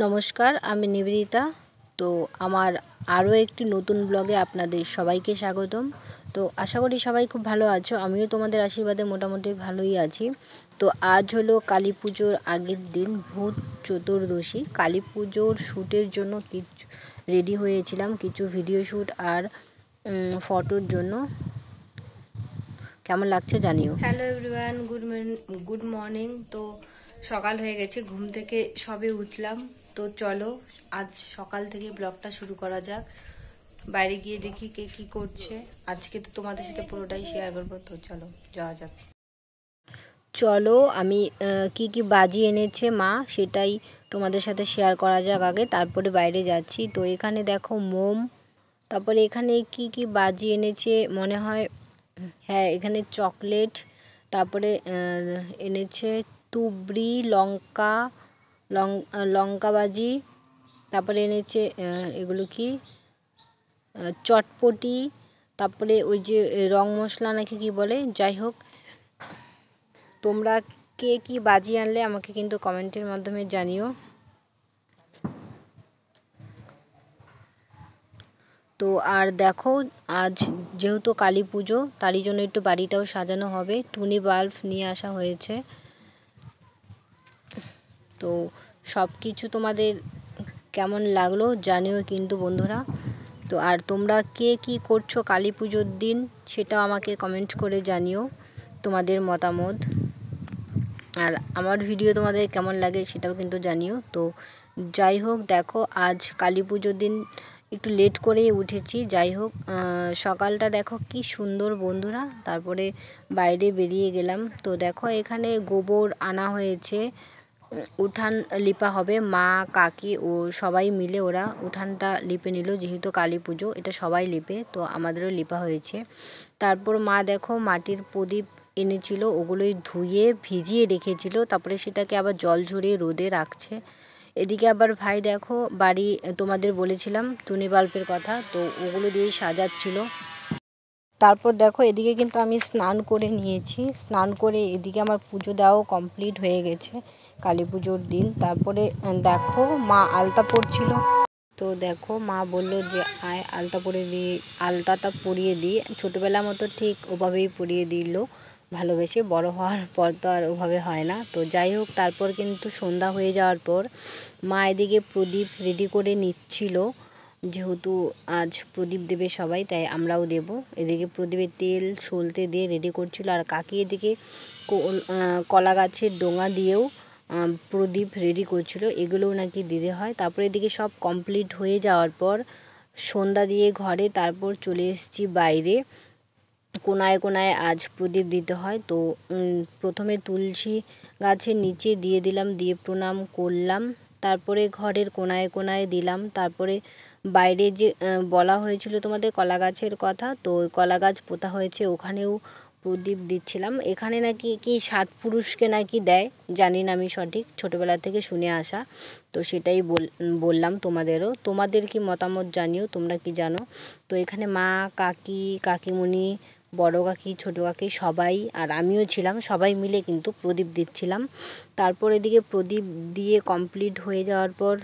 নমস্কার, আমি নিবেদিতা। তো আমার আরও একটি নতুন ব্লগে আপনাদের সবাইকে স্বাগতম। তো আশা করি সবাই খুব ভালো আছো। আমিও তোমাদের আশীর্বাদে মোটামুটি ভালোই আছি। তো আজ হলো কালী পুজোর আগের দিন, ভূত চতুর্দশী। কালী পুজোর শ্যুটের জন্য কিছু রেডি হয়েছিলাম, কিছু ভিডিও শ্যুট আর ফটোর জন্য। কেমন লাগছে জানিও। Hello everyone, good morning. তো সকাল হয়ে গেছে, ঘুম থেকে সবে উঠলাম। তো চলো আজ সকাল থেকে ব্লগটা শুরু করা যাক। বাইরে গিয়ে দেখি কে কি করছে। আজকে তো তোমাদের সাথে পুরোটাই শেয়ার করবো। তো চলো যাওয়া যাক। চলো আমি কি কি বাজি এনেছে মা সেটাই তোমাদের সাথে শেয়ার করা যাক আগে, তারপরে বাইরে যাচ্ছি। তো এখানে দেখো মোম, তারপরে এখানে কি কি বাজি এনেছে মনে হয়, হ্যাঁ এখানে চকলেট, তারপরে এনেছে তুবড়ি, লঙ্কা বাজি, তারপরে এনেছে এগুলো কি চটপটি, তারপরে ওই যে রং মশলা নাকি কি বলে, যাই হোক। তোমরা কে কি বাজি আনলে আমাকে কিন্তু কমেন্টের মাধ্যমে জানিও। তো আর দেখো, আজ যেহেতু কালী পুজো তারই জন্য একটু বাড়িটাও সাজানো হবে। টুনি বাল্ব নিয়ে আসা হয়েছে। তো সব কিছু তোমাদের কেমন লাগলো জানিও কিন্তু বন্ধুরা। তো আর তোমরা কে কি করছো কালী পুজোর দিন সেটাও আমাকে কমেন্ট করে জানিও তোমাদের মতামত। আর আমার ভিডিও তোমাদের কেমন লাগে সেটাও কিন্তু জানিও। তো যাই হোক, দেখো আজ কালী পুজোর দিন একটু লেট করেই উঠেছি। যাই হোক, সকালটা দেখো কি সুন্দর বন্ধুরা। তারপরে বাইরে বেরিয়ে গেলাম। তো দেখো এখানে গোবর আনা হয়েছে, উঠান লিপা হবে। মা, কাকি ও সবাই মিলে ওরা উঠানটা লিপে নিল। যেহেতু কালী পুজো এটা সবাই লিপে, তো আমাদেরও লিপা হয়েছে। তারপর মা দেখো মাটির প্রদীপ এনেছিল, ওগুলোই ধুয়ে ভিজিয়ে রেখেছিল, তারপরে সেটাকে আবার জল ঝরিয়ে রোদে রাখছে। এদিকে আবার ভাই দেখো বাড়ি, তোমাদের বলেছিলাম টুনি বাল্বের কথা, তো ওগুলো দিয়েই সাজাচ্ছিল। তারপর দেখো এদিকে কিন্তু আমি স্নান করে নিয়েছি। স্নান করে এদিকে আমার পুজো দেওয়াও কমপ্লিট হয়ে গেছে কালী পুজোর দিন। তারপরে দেখো মা আলতা পরছিল। তো দেখো মা বললো যে আয় আলতা পরিয়ে দিই, আলতাটা পরিয়ে দিই। ছোটোবেলার মতো ঠিক ওভাবেই পরিয়ে দিল ভালোবেসে। বড় হওয়ার পর তো আর ওভাবে হয় না। তো যাই হোক, তারপর কিন্তু সন্ধ্যা হয়ে যাওয়ার পর মা এদিকে প্রদীপ রেডি করে নিচ্ছিল। যেহেতু আজ প্রদীপ দেবে সবাই, তাই আমরাও দেব। এদিকে প্রদীপের তেল সলতে দিয়ে রেডি করছিল। আর কাকি এদিকে কলা গাছের ডোঙা দিয়েও প্রদীপ রেডি করছিল। এগুলোও নাকি দিতে হয়। তারপরে এদিকে সব কমপ্লিট হয়ে যাওয়ার পর সন্ধ্যা দিয়ে ঘরে, তারপর চলে এসেছি বাইরে। কোনায় কোনায় আজ প্রদীপ দিতে হয়। তো প্রথমে তুলসী গাছের নিচে দিয়ে দিলাম, দিয়ে প্রণাম করলাম। তারপরে ঘরের কোনায় কোনায় দিলাম। তারপরে বাইরে যে বলা হয়েছিল তোমাদের কলা গাছের কথা, তো কলা গাছ পোতা হয়েছে, ওখানেও প্রদীপ দিচ্ছিলাম। এখানে নাকি কি 7 পুরুষকে নাকি দেয়, জানি না আমি সঠিক, ছোটোবেলা থেকে শুনে আসা। তো সেটাই বললাম তোমাদেরও। তোমাদের কি মতামত জানিও, তোমরা কি জানো। তো এখানে মা, কাকি, কাকিমণি, বড় কাকি, ছোটো কাকি সবাই আর আমিও ছিলাম, সবাই মিলে কিন্তু প্রদীপ দিচ্ছিলাম। তারপর এদিকে প্রদীপ দিয়ে কমপ্লিট হয়ে যাওয়ার পর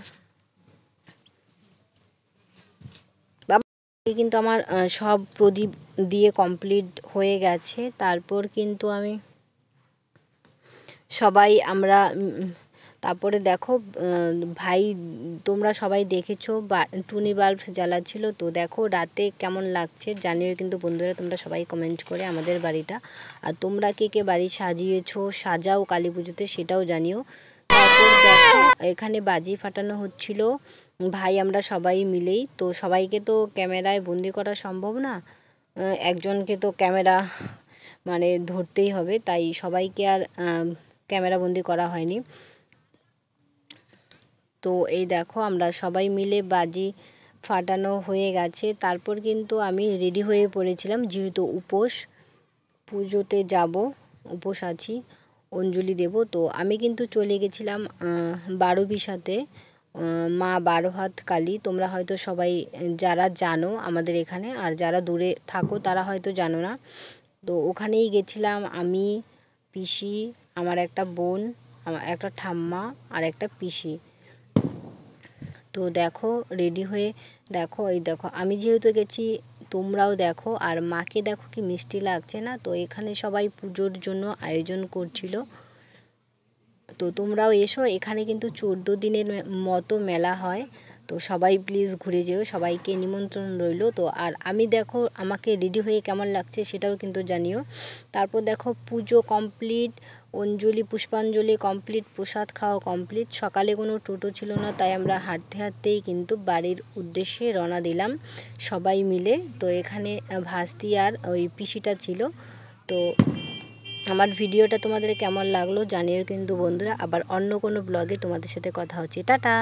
কিন্তু আমার সব প্রদীপ দিয়ে কমপ্লিট হয়ে গেছে। তারপর কিন্তু আমি সবাই আমরা তারপরে দেখো ভাই, তোমরা সবাই দেখেছো টুনি বাল্ব জ্বালাচ্ছিল। তো দেখো রাতে কেমন লাগছে জানিও কিন্তু বন্ধুরা, তোমরা সবাই কমেন্ট করে আমাদের বাড়িটা। আর তোমরা কে কে বাড়ি সাজিয়েছো, সাজাও কালী পুজোতে সেটাও জানিও। তারপর দেখো এখানে বাজি ফাটানো হচ্ছিল ভাই আমরা সবাই মিলেই। তো সবাইকে তো ক্যামেরায় বন্দি করা সম্ভব না, একজনকে তো ক্যামেরা মানে ধরতেই হবে, তাই সবাইকে আর ক্যামেরাবন্দি করা হয়নি। তো এই দেখো আমরা সবাই মিলে বাজি ফাটানো হয়ে গেছে। তারপর কিন্তু আমি রেডি হয়ে পড়েছিলাম, যেহেতু উপোস, পুজোতে যাব, উপোস আছি, অঞ্জলি দেব। তো আমি কিন্তু চলে গেছিলাম 12 বিশাতে, মা 12 হাত কালী। তোমরা হয়তো সবাই যারা জানো আমাদের এখানে, আর যারা দূরে থাকো তারা হয়তো জানো না। তো ওখানেই গেছিলাম আমি, পিসি, আমার একটা বোন, আমার একটা ঠাম্মা আর একটা পিসি। তো দেখো রেডি হয়ে দেখো, এই দেখো আমি যেহেতু গেছি তোমরাও দেখো, আর মাকে দেখো কি মিষ্টি লাগছে না। তো এখানে সবাই পুজোর জন্য আয়োজন করছিল। তো তোমরাও এসো, এখানে কিন্তু 14 দিনের মতো মেলা হয়। তো সবাই প্লিজ ঘুরে যেও, সবাইকে নিমন্ত্রণ রইলো। তো আর আমি দেখো আমাকে রেডি হয়ে কেমন লাগছে সেটাও কিন্তু জানিও। তারপর দেখো পুজো কমপ্লিট, অঞ্জলি পুষ্পাঞ্জলি কমপ্লিট, প্রসাদ খাওয়া কমপ্লিট। সকালে কোনো টোটো ছিল না, তাই আমরা হাঁটতে হাঁটতেই কিন্তু বাড়ির উদ্দেশ্যে রওনা দিলাম সবাই মিলে। তো এখানে ভাস্তি আর ওই পিসিটা ছিল। তো আমার ভিডিওটা তোমাদের কেমন লাগলো জানিও কিন্তু বন্ধুরা। আবার অন্য কোনো ব্লগে তোমাদের সাথে কথা হচ্ছে। টাটা।